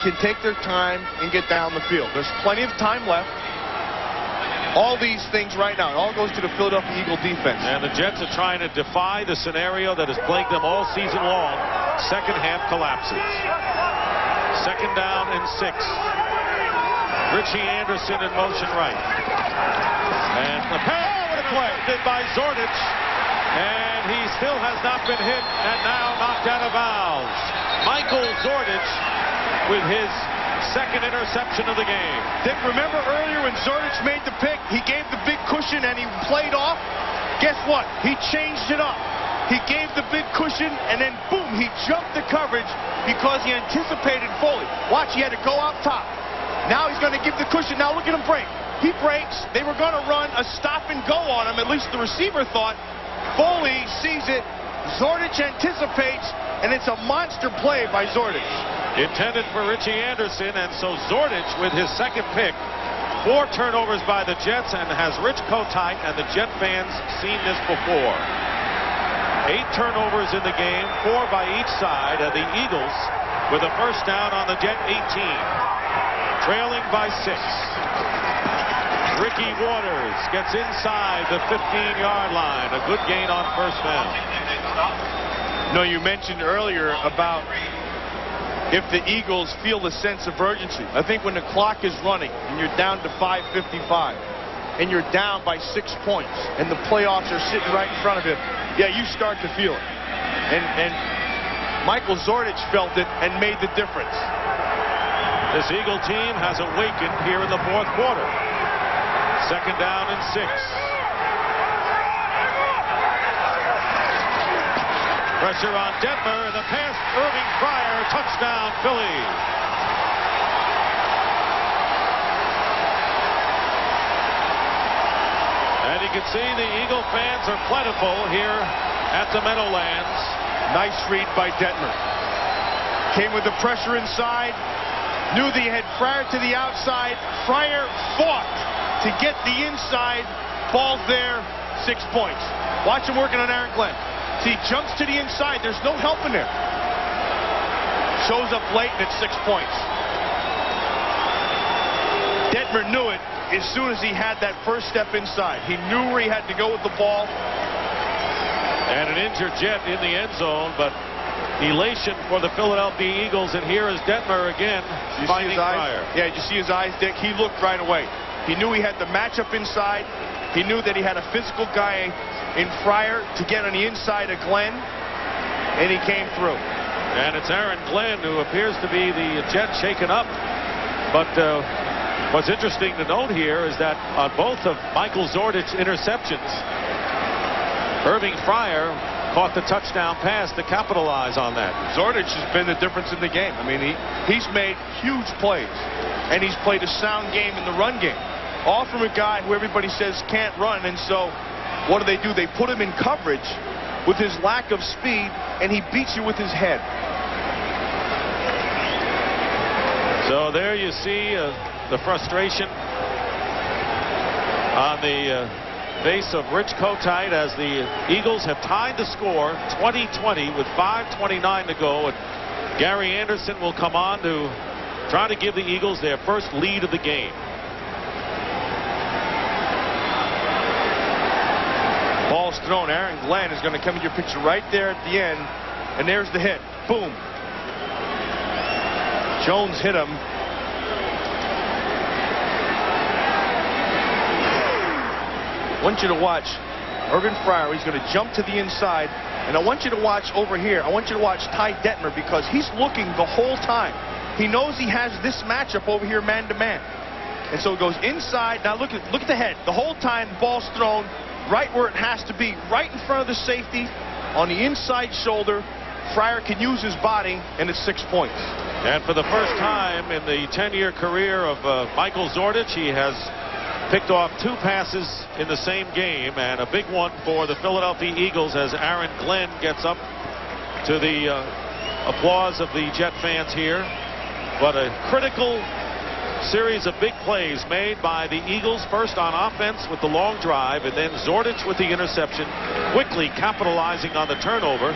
can take their time and get down the field. There's plenty of time left. All these things right now, it all goes to the Philadelphia Eagle defense. And the Jets are trying to defy the scenario that has plagued them all season long. Second half collapses. Second down and 6. Richie Anderson in motion right. And the pass deflected by Zordich. And he still has not been hit and now knocked out of bounds. Michael Zordich with his second interception of the game. Dick, remember earlier when Zordich made the pick, he gave the big cushion and he played off? Guess what? He changed it up. He gave the big cushion and then boom, he jumped the coverage because he anticipated Foley. Watch, he had to go out top. Now he's going to give the cushion. Now look at him break. He breaks. They were going to run a stop and go on him. At least the receiver thought. Foley sees it. Zordich anticipates, and it's a monster play by Zordich. Intended for Richie Anderson, and so Zordich with his second pick. 4 turnovers by the Jets, and has Rich Kotite and the Jet fans seen this before? 8 turnovers in the game, 4 by each side, and the Eagles with a first down on the Jet 18. Trailing by 6. Ricky Waters gets inside the 15-yard line. A good gain on first down. No, you mentioned earlier about if the Eagles feel the sense of urgency. I think when the clock is running and you're down to 5:55 and you're down by 6 points and the playoffs are sitting right in front of him, yeah, you start to feel it. And Michael Zordich felt it and made the difference. This Eagle team has awakened here in the fourth quarter. Second down and 6. Pressure on Detmer, and the pass, Irving Fryer, touchdown, Philly. And you can see the Eagle fans are plentiful here at the Meadowlands. Nice read by Detmer. Came with the pressure inside. Knew that he had Fryer to the outside. Fryer fought to get the inside. Ball's there. 6 points. Watch him working on Aaron Glenn. See, he jumps to the inside. There's no help in there. Shows up late and it's 6 points. Detmer knew it as soon as he had that first step inside. He knew where he had to go with the ball. And an injured Jet in the end zone, but elation for the Philadelphia Eagles. And here is Detmer again finding Fryer. Yeah, did you see his eyes, Dick? He looked right away. He knew he had the matchup inside. He knew that he had a physical guy in Fryer to get on the inside of Glenn, and he came through. And it's Aaron Glenn who appears to be the Jet shaken up. But what's interesting to note here is that on both of Michael Zordich's interceptions, Irving Fryer caught the touchdown pass to capitalize on that. Zordich has been the difference in the game. I mean, he's made huge plays, and he's played a sound game in the run game. All from a guy who everybody says can't run, and so what do? They put him in coverage with his lack of speed, and he beats you with his head. So there you see the frustration on the face of Rich Kotite as the Eagles have tied the score 20-20 with 5:29 to go. And Gary Anderson will come on to try to give the Eagles their first lead of the game. Ball's thrown. Aaron Glenn is going to come into your picture right there at the end. And there's the hit. Boom. Jones hit him. I want you to watch Irvin Fryer. He's going to jump to the inside. And I want you to watch over here. I want you to watch Ty Detmer because he's looking the whole time. He knows he has this matchup over here man-to-man. And so it goes inside. Now look at the head. The whole time the ball's thrown right where it has to be, right in front of the safety, on the inside shoulder. Fryer can use his body, and it's 6 points. And for the first time in the 10-year career of Michael Zordich, he has picked off 2 passes in the same game, and a big one for the Philadelphia Eagles as Aaron Glenn gets up to the applause of the Jet fans here. But a critical series of big plays made by the Eagles, first on offense with the long drive, and then Zordich with the interception, quickly capitalizing on the turnover.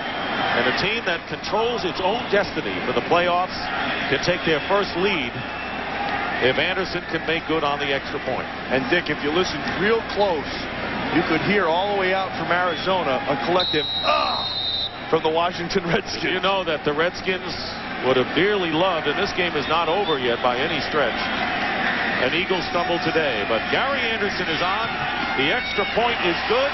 And a team that controls its own destiny for the playoffs can take their first lead if Anderson can make good on the extra point. And Dick, if you listen real close, you could hear all the way out from Arizona a collective from the Washington Redskins. You know that the Redskins would have dearly loved, and this game is not over yet by any stretch, an Eagle stumble today. But Gary Anderson is on. The extra point is good.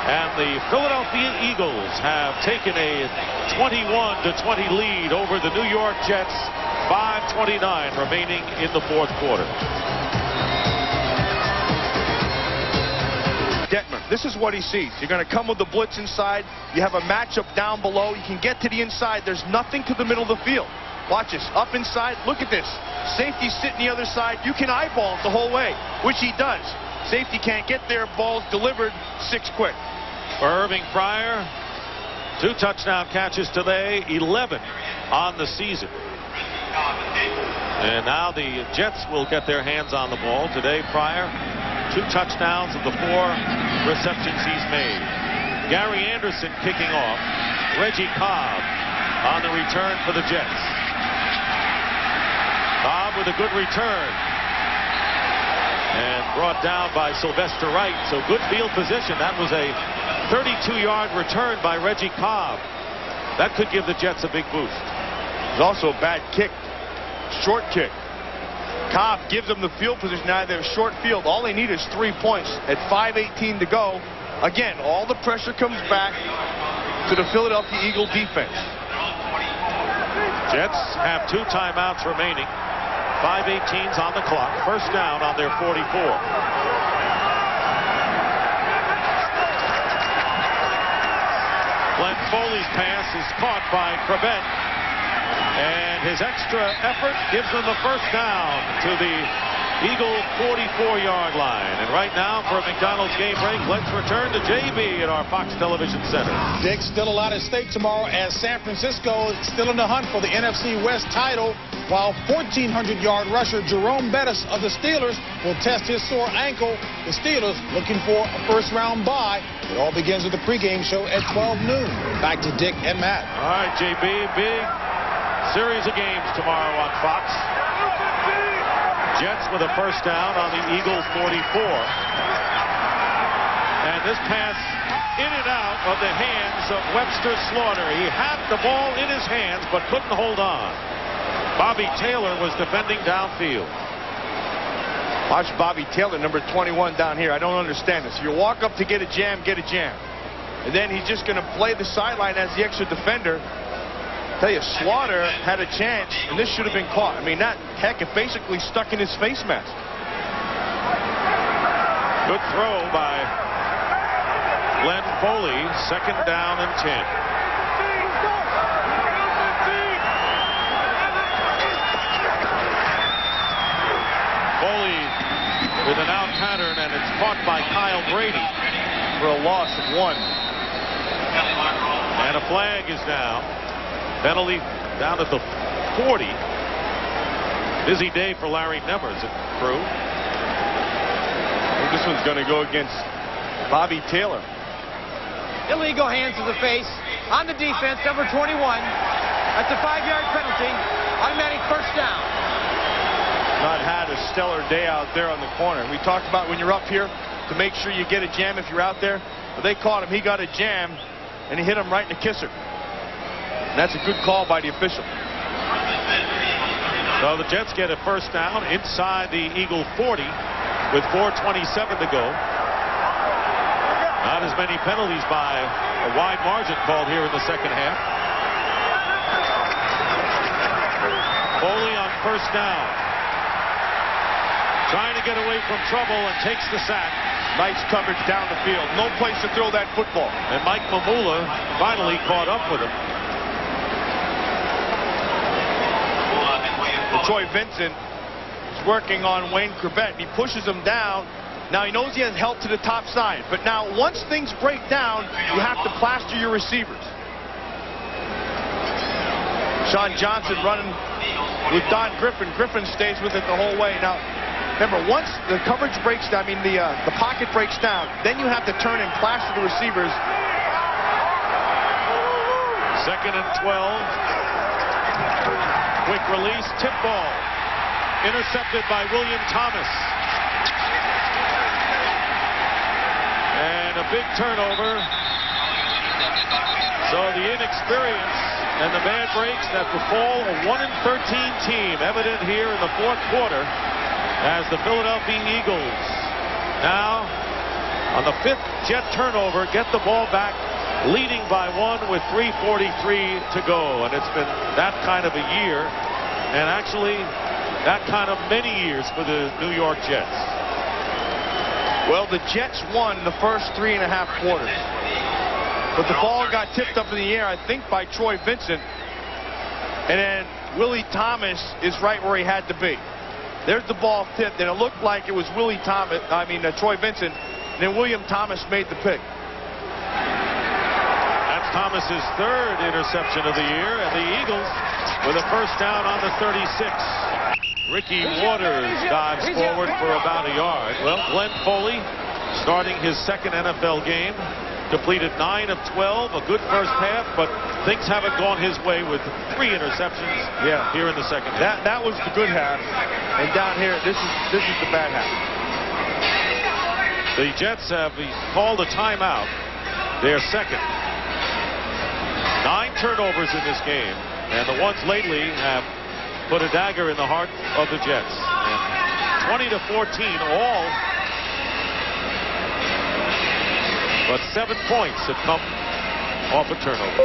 And the Philadelphia Eagles have taken a 21-20 lead over the New York Jets. 5:29 remaining in the fourth quarter. Detmer, this is what he sees. You're going to come with the blitz inside. You have a matchup down below. You can get to the inside. There's nothing to the middle of the field. Watch this. Up inside. Look at this. Safety sitting the other side. You can eyeball it the whole way, which he does. Safety can't get there. Ball's delivered. 6 quick. For Irving Fryer, 2 touchdown catches today, 11 on the season. And now the Jets will get their hands on the ball. Today, Fryer, 2 touchdowns of the 4 receptions he's made. Gary Anderson kicking off. Reggie Cobb on the return for the Jets. Cobb with a good return. And brought down by Sylvester Wright. So good field position. That was a 32-yard return by Reggie Cobb. That could give the Jets a big boost. There's also a bad kick. Short kick. Cobb gives them the field position. Now they're short field. All they need is 3 points at 5:18 to go. Again, all the pressure comes back to the Philadelphia Eagle defense. Jets have 2 timeouts remaining. 5:18's on the clock. First down on their 44. Glenn Foley's pass is caught by Clip8. And his extra effort gives them the first down to the Eagle 44-yard line. And right now, for a McDonald's game break, let's return to JB at our Fox Television Center. Dick, still a lot at stake tomorrow as San Francisco is still in the hunt for the NFC West title, while 1,400-yard rusher Jerome Bettis of the Steelers will test his sore ankle. The Steelers looking for a first-round bye. It all begins with the pregame show at 12 noon. Back to Dick and Matt. All right, JB, big series of games tomorrow on Fox. Jets with a first down on the Eagles 44. And this pass in and out of the hands of Webster Slaughter. He had the ball in his hands but couldn't hold on. Bobby Taylor was defending downfield. Watch Bobby Taylor, number 21 down here. I don't understand this. You walk up to get a jam, get a jam. And then he's just going to play the sideline as the extra defender. Tell you, Slaughter had a chance, and this should have been caught. I mean, that heck, it basically stuck in his face mask. Good throw by Glenn Foley. Second down and 10. Foley with an out pattern, and it's caught by Kyle Brady For a loss of 1. And a flag is down. Penalty down at the 40. Busy day for Larry Nemmers and crew. This one's going to go against Bobby Taylor. Illegal hands to the face on the defense, number 21. That's a 5-yard penalty. Automatic first down. Not had a stellar day out there on the corner. We talked about when you're up here to make sure you get a jam if you're out there. But they caught him. He got a jam, and he hit him right in the kisser. And that's a good call by the official. So the Jets get a first down inside the Eagle 40 with 4:27 to go. Not as many penalties by a wide margin called here in the second half. Foley on first down. Trying to get away from trouble and takes the sack. Nice coverage down the field. No place to throw that football. And Mike Mamula finally caught up with him. Troy Vincent is working on Wayne Clip8. He pushes him down. Now he knows he has help to the top side. But now once things break down, you have to plaster your receivers. Sean Johnson running with Don Griffin. Griffin stays with it the whole way. Now, remember, once the coverage breaks down, I mean the pocket breaks down, then you have to turn and plaster the receivers. Second and 12. Quick release, tip ball. Intercepted by William Thomas. And a big turnover. So the inexperience and the bad breaks that befall a 1-13 team evident here in the fourth quarter as the Philadelphia Eagles now on the 5th Jet turnover get the ball back, leading by 1 with 3:43 to go. And it's been that kind of a year, and actually that kind of many years for the New York Jets. Well, the Jets won the first 3.5 quarters. But the ball got tipped up in the air, I think, by Troy Vincent. And then Willie Thomas is right where he had to be. There's the ball tipped, and it looked like it was Troy Vincent. And then William Thomas made the pick. That's Thomas's 3rd interception of the year, and the Eagles with a first down on the 36. Ricky Waters dives forward for about a yard. Well, Glenn Foley starting his 2nd NFL game. Completed 9 of 12, a good first half, but things haven't gone his way with 3 interceptions here in the second half. That was the good half, and down here, this is the bad half. The Jets have called a timeout, their 2nd. 9 turnovers in this game, and the ones lately have put a dagger in the heart of the Jets. And 20-14 all. But 7 points have come off a turnover.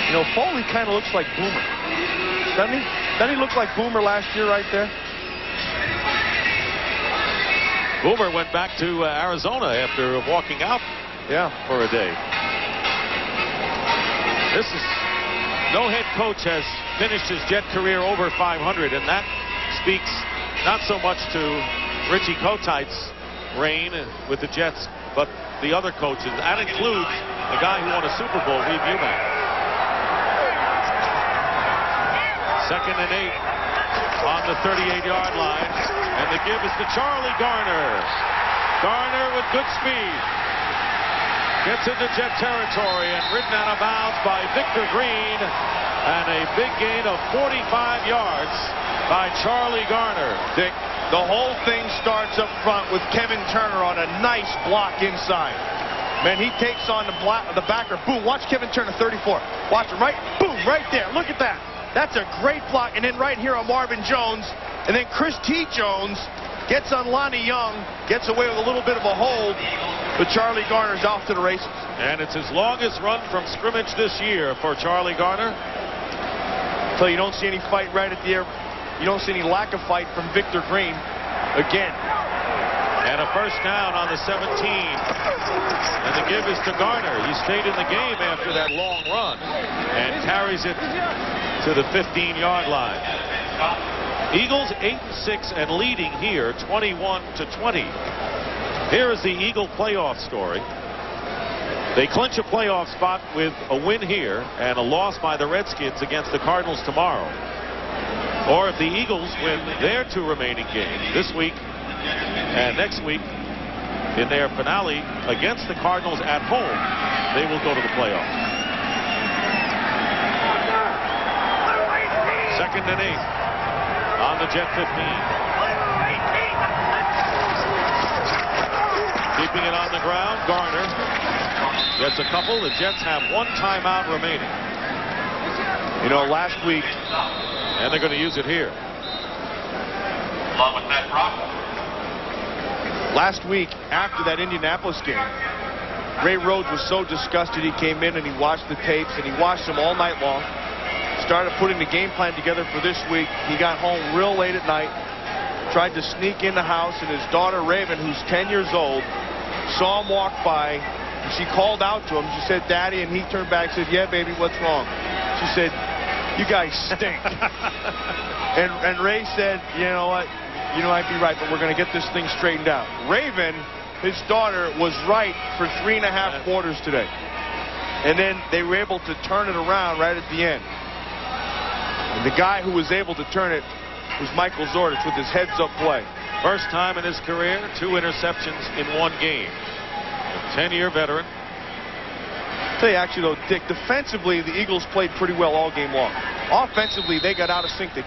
You know, Foley kind of looks like Boomer. Doesn't he? Doesn't he look like Boomer last year right there? Boomer went back to Arizona after walking out for a day. No head coach has finished his Jet career over 500, and that speaks not so much to Richie Kotite's reign with the Jets, but the other coaches. That includes the guy who won a Super Bowl, Reeve Eubank. 2nd and 8 on the 38-yard line, and the give is to Charlie Garner. Garner with good speed. Gets into Jet territory and ridden out of bounds by Victor Green, and a big gain of 45 yards by Charlie Garner. Dick, the whole thing starts up front with Kevin Turner on a nice block inside. Man, he takes on the backer. Boom, watch Kevin Turner, 34. Watch him, right? Boom, right there. Look at that. That's a great block. And then right here on Marvin Jones. And then Chris T. Jones gets on Lonnie Young, gets away with a little bit of a hold. But Charlie Garner's off to the races. And it's his longest run from scrimmage this year for Charlie Garner. So you don't see any fight right at the air. You don't see any lack of fight from Victor Green again. And a first down on the 17. And the give is to Garner. He stayed in the game after that long run and carries it to the 15-yard line. Eagles 8-6 and leading here 21-20. Here is the Eagle playoff story. They clinch a playoff spot with a win here and a loss by the Redskins against the Cardinals tomorrow. Or if the Eagles win their 2 remaining games this week and next week in their finale against the Cardinals at home, they will go to the playoffs. 2nd and 8 on the Jet 15. Keeping it on the ground, Garner gets a couple. The Jets have 1 timeout remaining. You know, last week, and they're going to use it here. Along with that rock. Last week, after that Indianapolis game, Ray Rhodes was so disgusted. He came in and he watched the tapes, and he watched them all night long. Started putting the game plan together for this week. He got home real late at night, tried to sneak in the house, and his daughter Raven, who's 10 years old, saw him walk by. And she called out to him. She said, "Daddy," and he turned back and said, "Yeah, baby, what's wrong?" She said, "You guys stink." and Ray said, "You know what? You might be right, but we're going to get this thing straightened out." Raven, his daughter, was right for 3.5 quarters today. And then they were able to turn it around right at the end. And the guy who was able to turn it was Michael Zordich with his heads-up play. First time in his career, 2 interceptions in 1 game. A 10-year veteran. tell you actually though, Dick, defensively the Eagles played pretty well all game long. Offensively, they got out of sync. They